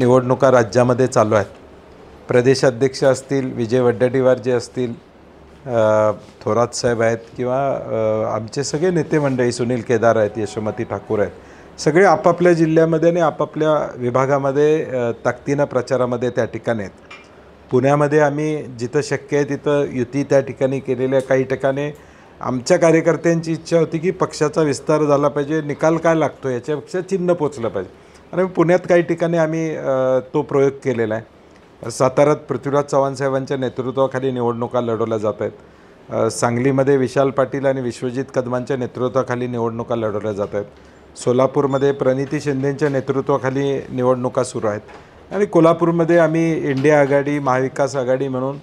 निवडणुका राज्यामध्ये चालू आहेत. प्रदेशाध्यक्ष असतील, विजय वडेट्टीवार जे असतील, थोरात साहेब आहेत किंवा आमचे सगळे नेते मंडळी, सुनील केदार आहेत, यशोमती ठाकूर आहेत, सगळे आपापल्या जिल्ह्यामध्ये आणि आपापल्या विभागामध्ये ताकदीनं प्रचारामध्ये त्या ठिकाणी आहेत. पुण्यामध्ये आम्ही जिथं शक्य आहे तिथं युती त्या ठिकाणी केलेल्या. काही ठिकाणी आमच्या कार्यकर्त्यांची इच्छा होती की पक्षाचा विस्तार झाला पाहिजे, निकाल काय लागतो याच्यापेक्षा चिन्ह पोचलं पाहिजे, आणि पुण्यात काही ठिकाणी आम्ही तो प्रयोग केलेला आहे. साताऱ्यात पृथ्वीराज चव्हाण साहेबांच्या नेतृत्वाखाली निवडणुका लढवल्या जात आहेत. सांगलीमध्ये विशाल पाटील आणि विश्वजित कदमांच्या नेतृत्वाखाली निवडणुका लढवल्या जात आहेत. सोलापूरमध्ये प्रणिती शिंदेंच्या नेतृत्वाखाली निवडणुका सुरू आहेत. आणि कोल्हापूरमध्ये आम्ही इंडिया आघाडी, महाविकास आघाडी म्हणून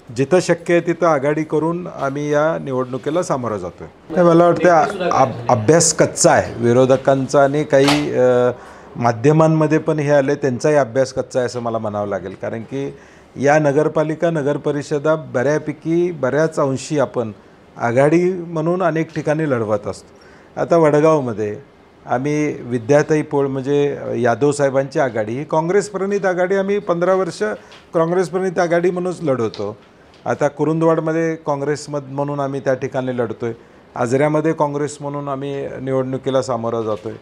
जिथं शक्य आहे तिथं आघाडी करून आम्ही या निवडणुकीला सामोरं जातो आहे. मला वाटतं अभ्यास कच्चा आहे विरोधकांचा, आणि काही माध्यमांमध्ये पण हे आले त्यांचाही अभ्यास कच्चा आहे असं मला म्हणावं लागेल. कारण की या नगरपालिका, नगरपरिषदा बऱ्याच अंशी आपण आघाडी म्हणून अनेक ठिकाणी लढवत असतो. आता वडगावमध्ये आम्ही विद्याताई पोळ म्हणजे यादव साहेबांची आघाडी, ही काँग्रेस प्रणित आघाडी, आम्ही 15 वर्ष काँग्रेस प्रणित आघाडी म्हणूनच लढवतो. आता कुरुंदवाडमध्ये म्हणून आम्ही त्या ठिकाणी लढतो आहे. आजऱ्यामध्ये काँग्रेस म्हणून आम्ही निवडणुकीला सामोरं जातो आहे.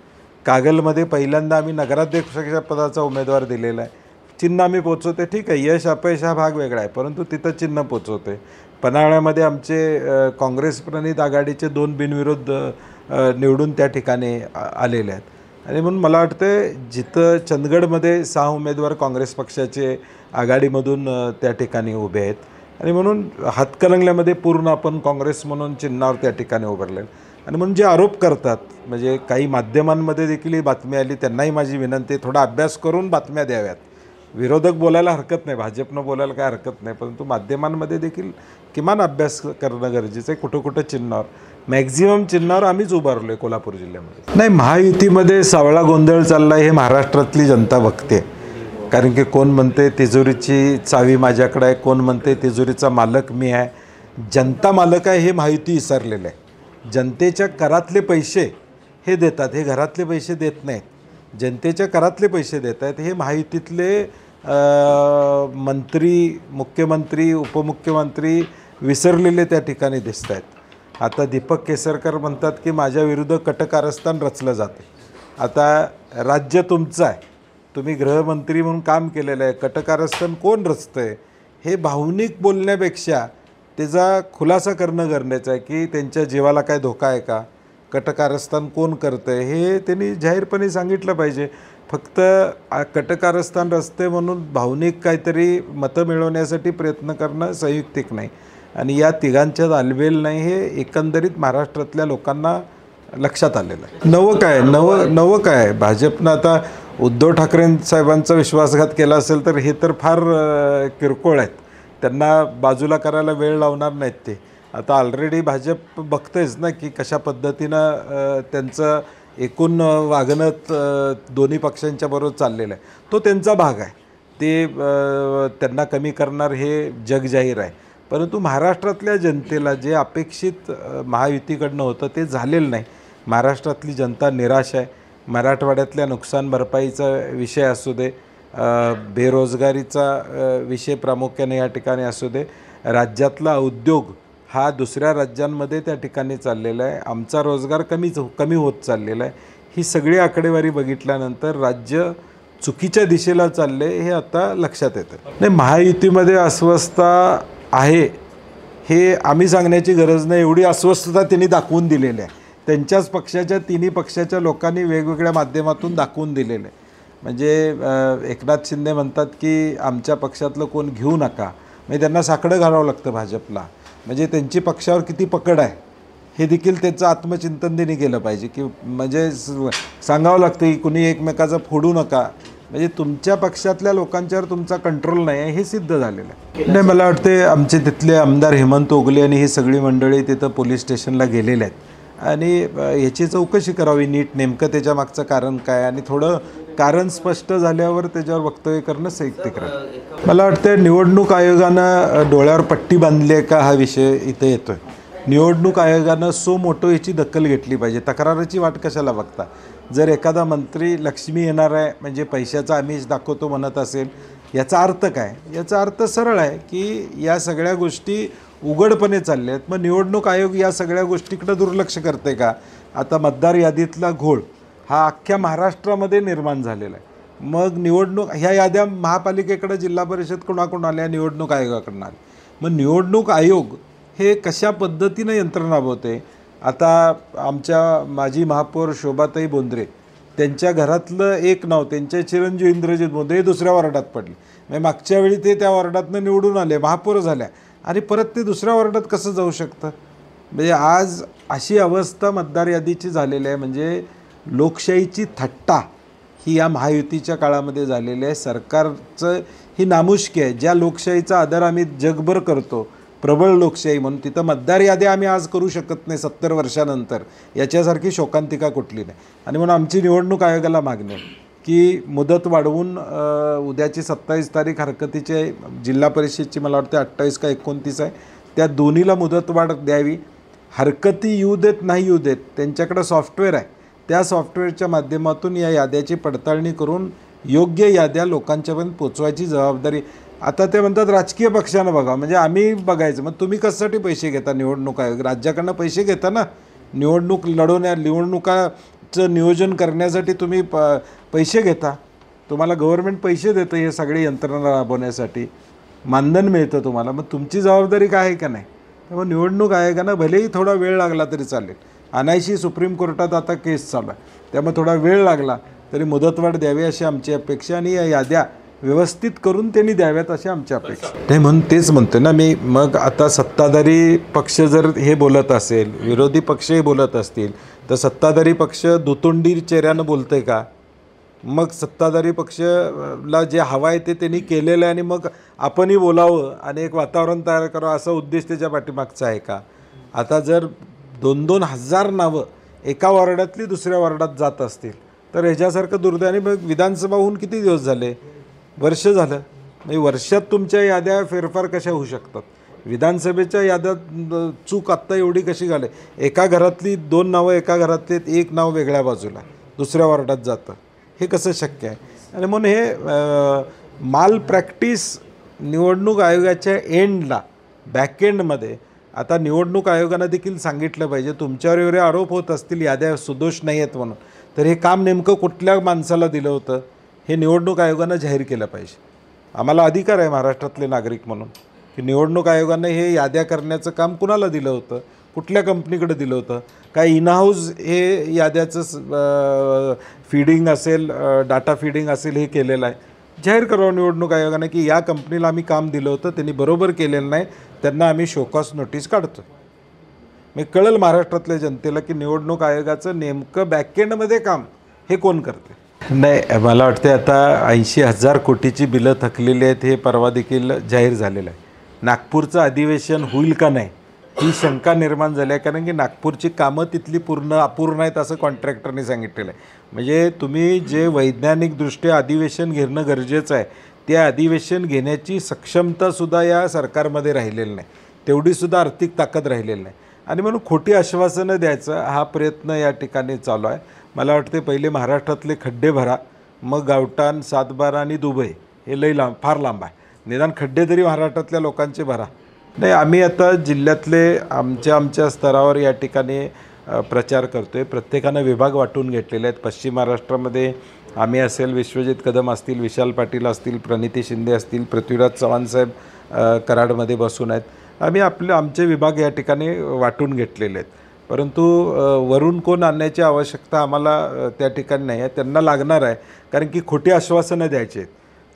कागलमध्ये पहिल्यांदा आम्ही नगराध्यक्षाच्या पदाचा उमेदवार दिलेला आहे. चिन्ह आम्ही पोचवते, ठीक आहे, यश अपयश हा भाग वेगळा आहे, परंतु तिथं चिन्ह पोचवते. पन्हाळ्यामध्ये आमचे काँग्रेस प्रणित आघाडीचे 2 बिनविरोध निवडून त्या ठिकाणी आलेले आहेत. आणि म्हणून मला वाटतं जिथं चंदगडमध्ये 6 उमेदवार काँग्रेस पक्षाचे आघाडीमधून त्या ठिकाणी उभे आहेत, आणि म्हणून हातकणंगल्यामध्ये पूर्ण आपण काँग्रेस म्हणून चिन्हावर त्या ठिकाणी उभारले. आणि म्हणून जे आरोप करतात, म्हणजे काही माध्यमांमध्ये देखील ही बातमी आली, त्यांनाही माझी विनंती आहे, थोडा अभ्यास करून बातम्या द्याव्यात. विरोधक बोलायला हरकत नाही, भाजपनं बोलायला काय हरकत नाही, परंतु माध्यमांमध्ये देखील किमान अभ्यास करणं गरजेचं आहे. कुठं चिन्हावर, मॅक्झिमम चिन्हावर आम्हीच उभारलो आहे कोल्हापूर जिल्ह्यामध्ये. नाही, महायुतीमध्ये सावळा गोंधळ चालला हे महाराष्ट्रातली जनता बघते. कारण की कोण म्हणते तिजोरीची चावी माझ्याकडे आहे, कोण म्हणते तिजोरीचा मालक मी आहे. जनता मालक आहे हे महायुती विसरलेलं आहे. जनतेच्या करातले पैसे हे देतात, हे घरातले पैसे देत नाहीत. जनतेच्या करातले पैसे देत आहेत. हे महायुतीतले मंत्री, मुख्यमंत्री, उपमुख्यमंत्री विसरलेले त्या ठिकाणी दिसत आहेत. आता दीपक केसरकर म्हणतात की माझ्याविरुद्ध कटकारस्थान रचलं जाते. आता राज्य तुमचं आहे, तुम्ही गृहमंत्री म्हणून काम केलेलं आहे, कटकारस्थान कोण रचतं आहे हे भावनिक बोलण्यापेक्षा त्याचा खुलासा करणं गरजेचं आहे की त्यांच्या जीवाला काय धोका आहे का, कटकारस्थान कोण करतं आहे हे त्यांनी जाहीरपणे सांगितलं पाहिजे. फक्त कटकारस्थान रचते म्हणून भावनिक काहीतरी मतं मिळवण्यासाठी प्रयत्न करणं संयुक्तिक नाही, आणि या तिघांच्यात आलबेल नाही हे एकंदरीत महाराष्ट्रातल्या लोकांना लक्षात आलेलं आहे. नवं काय भाजपनं आता उद्धव ठाकरे साहेबांचा विश्वासघात केला असेल तर हे तर फार किरकोळ आहेत, त्यांना बाजूला करायला वेळ लावणार नाहीत ते. आता ऑलरेडी भाजप बघतेच ना की कशा पद्धतीनं त्यांचं एकूण वागणं दोन्ही पक्षांच्या बरोबर चाललेलं आहे. तो त्यांचा भाग आहे, ते त्यांना कमी करणार हे जग जाहीर आहे. परंतु महाराष्ट्रातल्या जनतेला जे अपेक्षित महायुतीकडनं होतं ते झालेलं नाही. महाराष्ट्रातली जनता निराश आहे. मराठवाड्यातल्या नुकसान भरपाईचा विषय असू दे, बेरोजगारीचा विषय प्रामुख्याने या ठिकाणी असू दे, राज्यातला उद्योग हा दुसऱ्या राज्यांमध्ये त्या ठिकाणी चाललेला आहे, आमचा रोजगार कमी होत चाललेला आहे. ही सगळी आकडेवारी बघितल्यानंतर राज्य चुकीच्या दिशेला चालले हे आता लक्षात येतं. नाही, महायुतीमध्ये अस्वस्थता आहे हे आम्ही सांगण्याची गरज नाही, एवढी अस्वस्थता त्यांनी दाखवून दिलेली आहे. त्यांच्याच पक्षाच्या, तिन्ही पक्षाच्या लोकांनी वेगवेगळ्या माध्यमातून दाखवून दिलेलं आहे. म्हणजे एकनाथ शिंदे म्हणतात की आमच्या पक्षातलं कोण घेऊ नका, म्हणजे त्यांना साकडं घालावं लागतं भाजपला. म्हणजे त्यांची पक्षावर किती पकड आहे हे देखील त्याचं आत्मचिंतन त्यांनी केलं पाहिजे, की म्हणजे सांगावं लागतं की कुणी एकमेकाचं फोडू नका, म्हणजे तुमच्या पक्षातल्या लोकांच्यावर तुमचा कंट्रोल नाही आहे हे सिद्ध झालेलं आहे. नाही, मला वाटते आमचे तिथले आमदार हेमंत ओगले आणि ही सगळी मंडळी तिथं पोलीस स्टेशनला गेलेले आहेत, आणि याची चौकशी करावी नीट, नेमकं त्याच्या मागचं कारण काय, आणि थोडं कारण स्पष्ट झाल्यावर त्याच्यावर वक्तव्य करणं संयुक्तिक राहील. मला वाटतं निवडणूक आयोगानं डोळ्यावर पट्टी बांधली आहे का हा विषय इथं येतो आहे. निवडणूक आयोगानं सो मोठो याची दखल घेतली पाहिजे. तक्राराची वाट कशाला बघता, जर एखादा मंत्री लक्ष्मी येणार आहे म्हणजे पैशाचा आमिष दाखवतो म्हणत असेल, याचा अर्थ काय? याचा अर्थ सरळ आहे की या सगळ्या गोष्टी उघडपणे चालल्या आहेत. मग निवडणूक आयोग या सगळ्या गोष्टीकडे दुर्लक्ष करते का? आता मतदार यादीतला घोळ हा अख्ख्या महाराष्ट्रामध्ये निर्माण झालेला आहे. मग निवडणूक ह्या याद्या महापालिकेकडे, जिल्हा परिषद कोणाकडून आल्या? निवडणूक आयोगाकडून आल्या. मग निवडणूक आयोग हे कशा पद्धतीनं यंत्रणा राबवते? आता आमच्या माजी महापौर शोभाताई बोंद्रे, त्यांच्या घरातलं एक नाव, त्यांचे चिरंजीव इंद्रजित बोंद्रे हे दुसऱ्या वॉर्डात पडले. म्हणजे मागच्या वेळी ते त्या वॉर्डातनं निवडून आले, महापौर झाल्या, आणि परत ते दुसऱ्या वॉर्डात कसं जाऊ शकतं? म्हणजे आज अशी अवस्था मतदार यादीची झालेली आहे. म्हणजे लोकशाहीची थट्टा ही या महायुतीच्या काळामध्ये झालेली आहे. सरकारचं ही नामुष्की आहे. ज्या लोकशाहीचा आदर आम्ही जगभर करतो, प्रबळ लोकशाही म्हणून, तिथं मतदार यादी आम्ही आज करू शकत नाही 70 वर्षानंतर. याच्यासारखी शोकांतिका कुठली नाही. आणि म्हणून आमची निवडणूक आयोगाला मागणी आहे की मुदत वाढवून उद्याची 27 तारीख हरकतीची जिल्हा परिषदची, मला वाटते 28 का 29 आहे, त्या दोन्हीला मुदतवाढ द्यावी. हरकती येऊ देत नाही येऊ देत, त्यांच्याकडे सॉफ्टवेअर आहे, त्या सॉफ्टवेअरच्या माध्यमातून या याद्याची पडताळणी करून योग्य याद्या लोकांच्यापर्यंत पोचवायची जबाबदारी. आता ते म्हणतात राजकीय पक्षानं बघा, म्हणजे आम्ही बघायचं. मग तुम्ही कशासाठी पैसे घेता? निवडणूक आयोग राज्याकडनं पैसे घेता ना. निवडणूक निवडणुकाचं नियोजन करण्यासाठी तुम्ही पैसे घेता. तुम्हाला गव्हर्नमेंट पैसे देतं हे सगळे यंत्रणा राबवण्यासाठी, मानधन मिळतं तुम्हाला. मग तुमची जबाबदारी काय आहे का नाही? त्यामुळे निवडणूक आयोगानं भलेही थोडा वेळ लागला तरी चालेल. अनायशी सुप्रीम कोर्टात आता केस चालू आहे, त्यामुळे थोडा वेळ लागला तरी मुदतवाढ द्यावी अशी आमची अपेक्षा, आणि या याद्या व्यवस्थित करून त्यांनी द्याव्यात अशी आमची अपेक्षा. नाही, म्हणून तेच म्हणतो ना मी. मग आता सत्ताधारी पक्ष जर हे बोलत असेल, विरोधी पक्षही बोलत असतील, तर सत्ताधारी पक्ष दुतोंडी चेहऱ्यानं बोलतंय का? मग सत्ताधारी पक्षला जे हवं आहे ते त्यांनी केलेलं आहे, आणि मग आपणही बोलावं आणि एक वातावरण तयार करावं असा उद्देश त्याच्या पाठीमागचा आहे का? आता जर 2-2 हजार नावं एका वॉर्डातली दुसऱ्या वॉर्डात जात असतील तर ह्याच्यासारखं दुर्दैव. आणि मग विधानसभा होऊन किती दिवस झाले? वर्ष झालं. म्हणजे वर्षात तुमच्या याद्या फेरफार कशा होऊ शकतात? विधानसभेच्या याद्यात चूक आत्ता एवढी कशी घाले? एका घरातली 2 नावं एका घरातले 1 नाव वेगळ्या बाजूला दुसऱ्या वॉर्डात जातं, हे कसं शक्य आहे? आणि म्हणून हे माल प्रॅक्टिस निवडणूक आयोगाच्या एंडला, बॅकएंडमध्ये, आता निवडणूक आयोगानं देखील सांगितलं पाहिजे, तुमच्यावर एवढे आरोप होत असतील याद्या सुदोष नाही आहेत म्हणून, तर हे काम नेमकं कुठल्या माणसाला दिलं होतं हे निवडणूक आयोगानं जाहीर केलं पाहिजे. आम्हाला अधिकार आहे महाराष्ट्रातले नागरिक म्हणून की निवडणूक आयोगानं हे याद्या करण्याचं काम कुणाला दिलं होतं, कुठल्या कंपनीकडे दिलं होतं, काय इनहाऊस हे याद्याचं फीडिंग असेल, डाटा फीडिंग असेल, हे केलेलं आहे. जाहीर करावं निवडणूक आयोगानं की या कंपनीला आम्ही काम दिलं होतं, त्यांनी बरोबर केलेलं नाही, त्यांना आम्ही शोकॉस नोटीस काढतो. मी कळेल महाराष्ट्रातल्या जनतेला की निवडणूक आयोगाचं नेमकं बॅकएंडमध्ये काम हे कोण करते. नाही, मला वाटते आता 80,000 कोटीची बिलं थकलेली आहेत हे परवा देखील जाहीर झालेलं आहे. नागपूरचं अधिवेशन होईल का नाही ही शंका निर्माण झाली आहे, कारण की नागपूरची कामं तिथली अपूर्ण आहेत असं कॉन्ट्रॅक्टरने सांगितलेलं आहे. म्हणजे तुम्ही जे वैज्ञानिकदृष्ट्या अधिवेशन घेणं गरजेचं आहे, त्या अधिवेशन घेण्याची सक्षमतासुद्धा या सरकारमध्ये राहिलेली नाही, तेवढीसुद्धा आर्थिक ताकद राहिलेली नाही. आणि म्हणून खोटी आश्वासनं द्यायचा हा प्रयत्न या ठिकाणी चालू आहे. मला वाटते पहिले महाराष्ट्रातले खड्डे भरा, मग गावठाण, सातबारा आणि दुबई हे लई फार लांब आहे. निदान खड्डे तरी महाराष्ट्रातल्या लोकांचे भरा. नाही, आम्ही आता जिल्ह्यातले आमच्या स्तरावर या ठिकाणी प्रचार करतो आहे. प्रत्येकानं विभाग वाटून घेतलेले आहेत. पश्चिम महाराष्ट्रामध्ये आम्ही असेल, विश्वजित कदम असतील, विशाल पाटील असतील, प्रणिती शिंदे असतील, पृथ्वीराज चव्हाणसाहेब कराडमध्ये बसून आहेत. आम्ही आमचे विभाग या ठिकाणी वाटून घेतलेले आहेत. परंतु वरून कोण आणण्याची आवश्यकता आम्हाला त्या ठिकाणी नाही आहे. त्यांना लागणार आहे, कारण की खोटी आश्वासनं द्यायची आहेत,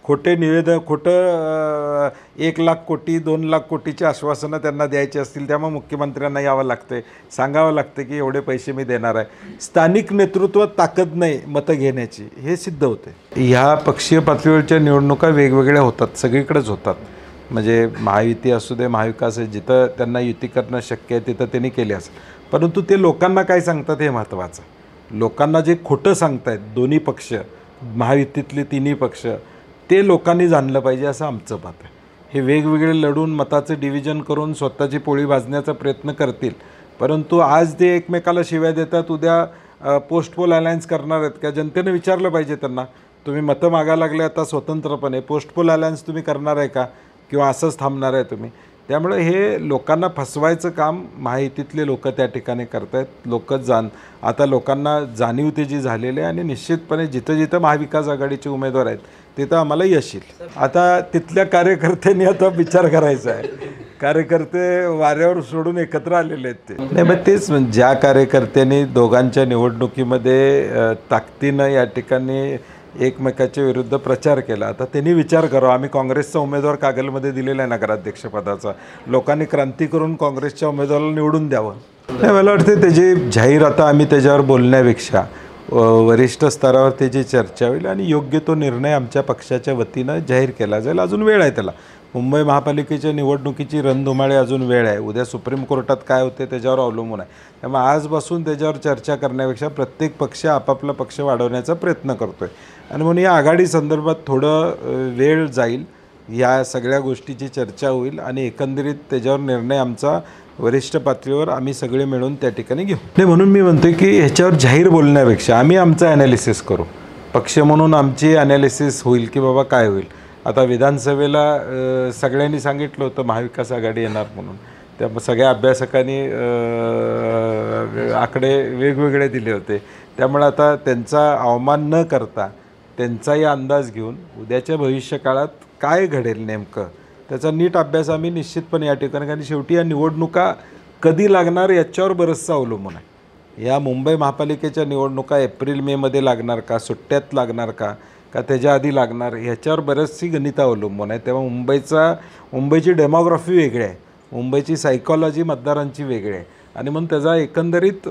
खोटे निवेदन, खोटं 1 लाख कोटी 2 लाख कोटीची आश्वासनं त्यांना द्यायची असतील, त्यामुळे मुख्यमंत्र्यांना यावं लागतं, सांगावं लागतं की एवढे पैसे मी देणार आहे. स्थानिक नेतृत्वात ताकद नाही मतं घेण्याची, हे सिद्ध होते. ह्या पक्षीय पातळीवरच्या निवडणुका वेगवेगळ्या होतात, सगळीकडेच होतात. म्हणजे महायुती असू दे, महाविकास आहे, जिथं त्यांना युती करणं शक्य आहे तिथं त्यांनी केले असेल. परंतु ते लोकांना काय सांगतात हे महत्त्वाचं. लोकांना जे खोटं सांगतायत दोन्ही पक्ष, महायुतीतले तिन्ही पक्ष, ते लोकांनी जाणलं पाहिजे असं आमचं मत आहे. हे वेगवेगळे लढून मताचं डिव्हिजन करून स्वतःची पोळी भाजण्याचा प्रयत्न करतील, परंतु आज ते एकमेकाला शिव्या देतात, उद्या पोस्ट पोल अलायन्स करणार आहेत का? जनतेने विचारलं पाहिजे त्यांना. तुम्ही मतं मागायला लागले आता स्वतंत्रपणे, पोस्ट पोल अलायन्स तुम्ही करणार आहे का, किंवा असंच थांबणार आहे तुम्ही? त्यामुळे हे लोकांना फसवायचं काम महायुतीतले लोक त्या ठिकाणी करत आहेत. आता लोकांना जाणीव त्याची झालेली आहे आणि निश्चितपणे जिथं जिथं महाविकास आघाडीचे उमेदवार आहेत तिथं आम्हाला यश येईल. आता तिथल्या कार्यकर्त्यांनी आता विचार करायचा आहे. कार्यकर्ते वाऱ्यावर सोडून एकत्र आलेले आहेत ते. नाही, मग तेच ज्या कार्यकर्त्यांनी दोघांच्या निवडणुकीमध्ये ताकदीनं या ठिकाणी एकमेकाच्या विरुद्ध प्रचार केला, आता त्यांनी विचार करावा. आम्ही काँग्रेसचा उमेदवार कागलमध्ये दिलेला आहे नगराध्यक्षपदाचा, लोकांनी क्रांती करून काँग्रेसच्या उमेदवाराला निवडून द्यावं. नाही, मला वाटते त्याची जाहीर आता आम्ही त्याच्यावर बोलण्यापेक्षा वरिष्ठ स्तरावर त्याची चर्चा होईल आणि योग्य तो निर्णय आमच्या पक्षाच्या वतीनं जाहीर केला जाईल. अजून वेळ आहे त्याला. मुंबई महापालिकेच्या निवडणुकीची रणधुमाळी अजून वेळ आहे. उद्या सुप्रीम कोर्टात काय होते त्याच्यावर अवलंबून आहे. त्यामुळे आजपासून त्याच्यावर चर्चा करण्यापेक्षा प्रत्येक पक्ष आपापला पक्ष वाढवण्याचा प्रयत्न करतो आहे आणि म्हणून या आघाडी संदर्भात थोडं वेळ जाईल. या सगळ्या गोष्टीची चर्चा होईल आणि एकंदरीत त्याच्यावर निर्णय आमचा वरिष्ठ पातळीवर आम्ही सगळे मिळून त्या ठिकाणी घेऊ. नाही, म्हणून मी म्हणतो की ह्याच्यावर जाहीर बोलण्यापेक्षा आम्ही आमचं ॲनालिसिस करू. पक्ष म्हणून आमची ॲनालिसिस होईल की बाबा काय होईल. आता विधानसभेला सगळ्यांनी सांगितलं होतं महाविकास आघाडी येणार म्हणून. त्या सगळ्या अभ्यासकांनी आकडे वेगवेगळे दिले होते. त्यामुळे आता त्यांचा अवमान न करता त्यांचाही अंदाज घेऊन उद्याच्या भविष्यकाळात काय घडेल नेमकं त्याचा नीट अभ्यास आम्ही निश्चितपणे या ठिकाणी, कारण शेवटी या निवडणुका कधी लागणार याच्यावर बरंचसं अवलंबून आहे. या मुंबई महापालिकेच्या निवडणुका एप्रिल मेमध्ये लागणार का, सुट्ट्यात लागणार का त्याच्या आधी लागणार, ह्याच्यावर बरेचशी गणितं अवलंबून आहे. तेव्हा मुंबईची डेमोग्राफी वेगळी आहे, मुंबईची सायकॉलॉजी मतदारांची वेगळी आहे आणि म्हणून त्याचा एकंदरीत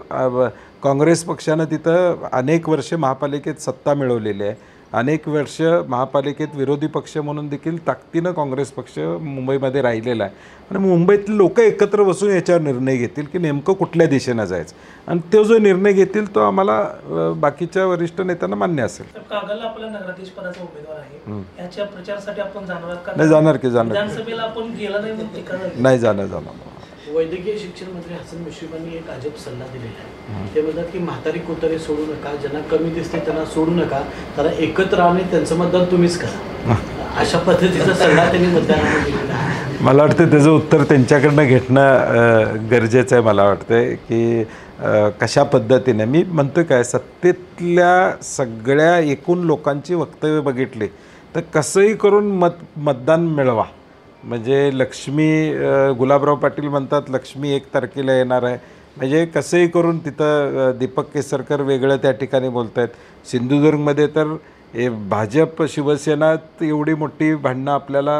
काँग्रेस पक्षानं तिथं अनेक वर्ष महापालिकेत सत्ता मिळवलेली आहे. अनेक वर्ष महापालिकेत विरोधी पक्ष म्हणून देखील ताकदीनं काँग्रेस पक्ष मुंबईमध्ये राहिलेला आहे आणि मुंबईतले लोक एकत्र बसून याच्यावर निर्णय घेतील की नेमकं कुठल्या दिशेनं जायचं आणि तो जो निर्णय घेतील तो आम्हाला बाकीच्या वरिष्ठ नेत्यांना मान्य असेल. कागलला आपला नगराध्यक्षपदाचा उमेदवार आहे, याच्या प्रचारासाठी आपण जाणार का? नाही, जाणार की जाणार. विधानसभेला आपण गेला नाही म्हणून टीका झाली. नाही, जाणार. वैद्यकीय शिक्षण मंत्री हसन मुश्रीफांनी एक अजब सल्ला दिलेला आहे. ते म्हणतात की म्हातारी कोतारे सोडू नका, ज्यांना कमी दिसते त्यांना सोडू नका, त्याला एकत्र राहणे त्यांचं मतदान तुम्हीच करा. अशा पद्धतीचा सल्ला त्यांनी मतदारांना दिलेला आहे. मला वाटतं त्याचं उत्तर त्यांच्याकडनं घेणं गरजेचं आहे. मला वाटतं की कशा पद्धतीने मी म्हणतो काय, सत्तेतल्या सगळ्या एकूण लोकांची वक्तव्य बघितली तर कसंही करून मतदान मिळवा. म्हणजे गुलाबराव पाटील म्हणतात लक्ष्मी 1 तारखेला येणार आहे, म्हणजे कसंही करून तिथं दीपक केसरकर वेगळं त्या ठिकाणी बोलत आहेत. सिंधुदुर्गमध्ये तर भाजप शिवसेनात एवढी मोठी भांडणं आपल्याला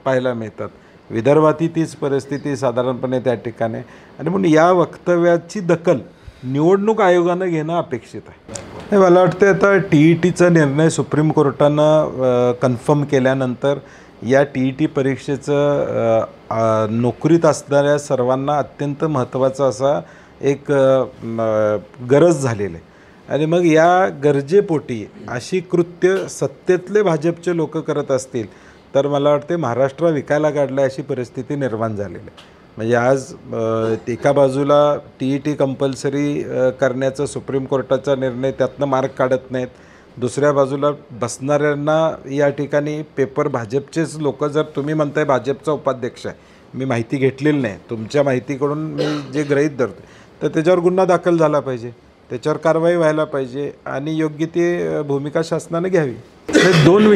पाहायला मिळतात. विदर्भातही तीच परिस्थिती साधारणपणे त्या ठिकाणी आणि म्हणून या वक्तव्याची दखल निवडणूक आयोगानं घेणं अपेक्षित आहे. मला वाटतं आता TETचा निर्णय सुप्रीम कोर्टानं कन्फर्म केल्यानंतर या TET परीक्षेचं नोकरीत असणाऱ्या सर्वांना अत्यंत महत्त्वाचा असा एक गरज झालेली आहे आणि मग या गरजेपोटी अशी कृत्य सत्तेतले भाजपचे लोक करत असतील तर मला वाटते महाराष्ट्र विकायला काढला अशी परिस्थिती निर्माण झालेली आहे. म्हणजे आज एका बाजूला TET कंपल्सरी करण्याचा सुप्रीम कोर्टाचा निर्णय, त्यातनं मार्क काढत नाहीत. दुसऱ्या बाजूला बसणाऱ्यांना या ठिकाणी पेपर भाजपचेच लोक, जर तुम्ही म्हणताय भाजपचा उपाध्यक्ष आहे, मी माहिती घेतलेली नाही, तुमच्या माहितीकडून मी जे गृहीत धरतो तर त्याच्यावर गुन्हा दाखल झाला पाहिजे, त्याच्यावर कारवाई व्हायला पाहिजे आणि योग्य ती भूमिका शासनाने घ्यावी. दोन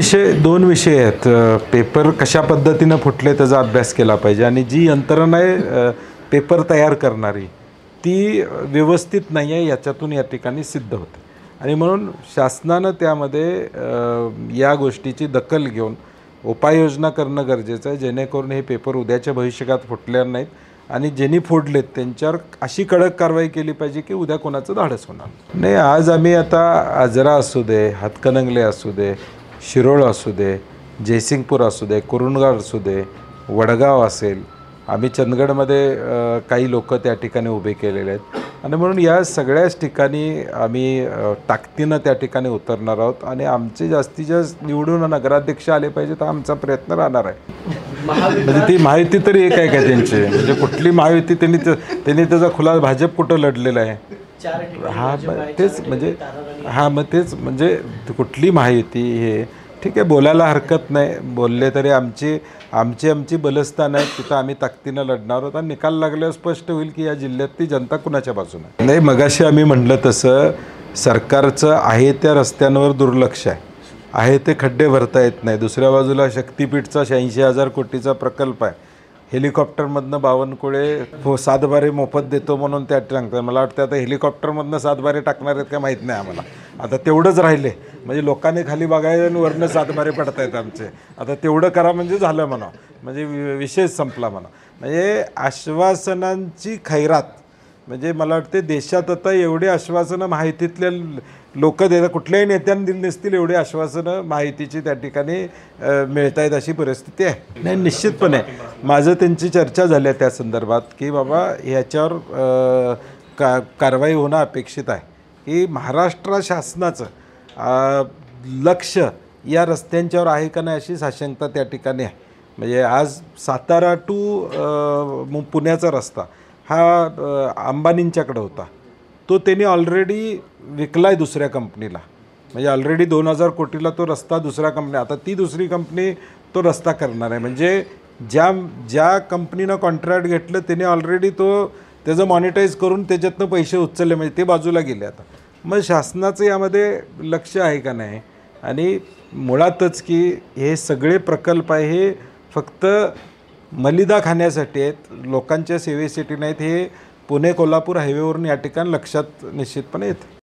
विषय आहेत. पेपर कशा पद्धतीनं फुटले त्याचा अभ्यास केला पाहिजे आणि जी यंत्रणा आहे पेपर तयार करणारी ती व्यवस्थित नाही आहे, याच्यातून या ठिकाणी सिद्ध होतं आणि म्हणून शासनानं त्यामध्ये या गोष्टीची दखल घेऊन उपाययोजना करणं गरजेचं आहे, जेणेकरून हे पेपर उद्याच्या भविष्यात फुटले नाहीत आणि ज्यांनी फोडलेत त्यांच्यावर अशी कडक कारवाई केली पाहिजे की उद्या कोणाचं धाडस होणार नाही. आज आम्ही आता आजरा असू दे, हातकणंगले असू दे, शिरोळ असू दे, जयसिंगपूर असू दे, कुरुंदवाड असू दे, वडगाव असेल, आम्ही चंदगडमध्ये काही लोक त्या ठिकाणी उभे केलेले आहेत आणि म्हणून या सगळ्याच ठिकाणी आम्ही ताकदीनं त्या ठिकाणी उतरणार आहोत आणि आमचे जास्तीत जास्त निवडून नगराध्यक्ष आले पाहिजे तर आमचा प्रयत्न राहणार आहे. म्हणजे ती माहिती तरी एक आहे का त्यांची, म्हणजे कुठली महायुती त्यांनी त्याचा खुलासा, भाजप कुठं लढलेला आहे, 4 ठिकाणी हा भाजप आहे, तेच 4 ठिकाणी म्हणजे ताराराणी आहे. हा मग तेच म्हणजे कुठली माहिती हे ठीक आहे बोलायला हरकत नाही, बोलले तरी आमची बलस्थान आहेत, तिथं आम्ही ताकदीनं लढणार आहोत आणि निकाल लागल्यावर स्पष्ट होईल की या जिल्ह्यातली जनता कुणाच्या बाजूने आहे. नाही मगाशी आम्ही म्हटलं तसं सरकारचं आहे त्या रस्त्यांवर दुर्लक्ष आहे ते खड्डे भरता येत नाही. दुसऱ्या बाजूला शक्तीपीठचा 86,000 कोटीचा प्रकल्प आहे, हेलिकॉप्टरमधनं बावनकुळे सातबारे मोफत देतो म्हणून त्या सांगतात. मला वाटतं आता हेलिकॉप्टरमधनं सातबारे टाकणार आहेत का माहीत नाही आम्हाला. आता तेवढंच राहिले म्हणजे लोकांनी खाली बघायचं आणि वरनं सातबारे पडतायत आमचे. आता तेवढं करा म्हणजे झालं म्हणा, म्हणजे विषयच संपला म्हणा. म्हणजे आश्वासनांची खैरात म्हणजे मला वाटते देशात आता एवढे आश्वासनं माहितीतल्या लोक देतात, कुठल्याही नेत्यांनी दिली नसतील एवढे आश्वासनं माहितीची त्या ठिकाणी मिळत आहेत अशी परिस्थिती आहे. नाही निश्चितपणे माझं त्यांची चर्चा झाली आहे त्या संदर्भात की बाबा ह्याच्यावर कारवाई होणं अपेक्षित आहे की महाराष्ट्र शासनाचं लक्ष या रस्त्यांच्यावर आहे का नाही अशी साशंकता त्या ठिकाणी आहे. म्हणजे आज सातारा टू पुण्याचा रस्ता हा अंबानींच्याकडे होता, तो त्यांनी ऑलरेडी विकला आहे दुसऱ्या कंपनीला. म्हणजे ऑलरेडी 2,000 कोटीला तो रस्ता दुसऱ्या कंपनी, आता ती दुसरी कंपनी तो रस्ता करणार आहे. म्हणजे ज्या कंपनीनं कॉन्ट्रॅक्ट घेतलं त्याने ऑलरेडी त्याचं मॉनिटाईज करून त्याच्यातनं पैसे उचलले, म्हणजे ते बाजूला गेले. आता मग शासनाचं यामध्ये लक्ष आहे का नाही. आणि मुळातच की हे सगळे प्रकल्प आहे हे फक्त मलिदा खाण्यासाठी आहेत, लोकांच्या सेवेसाठी नाहीत. हे पुणे कोल्हापूर हायवेवरून या ठिकाणी लक्षात निश्चितपणे येतं.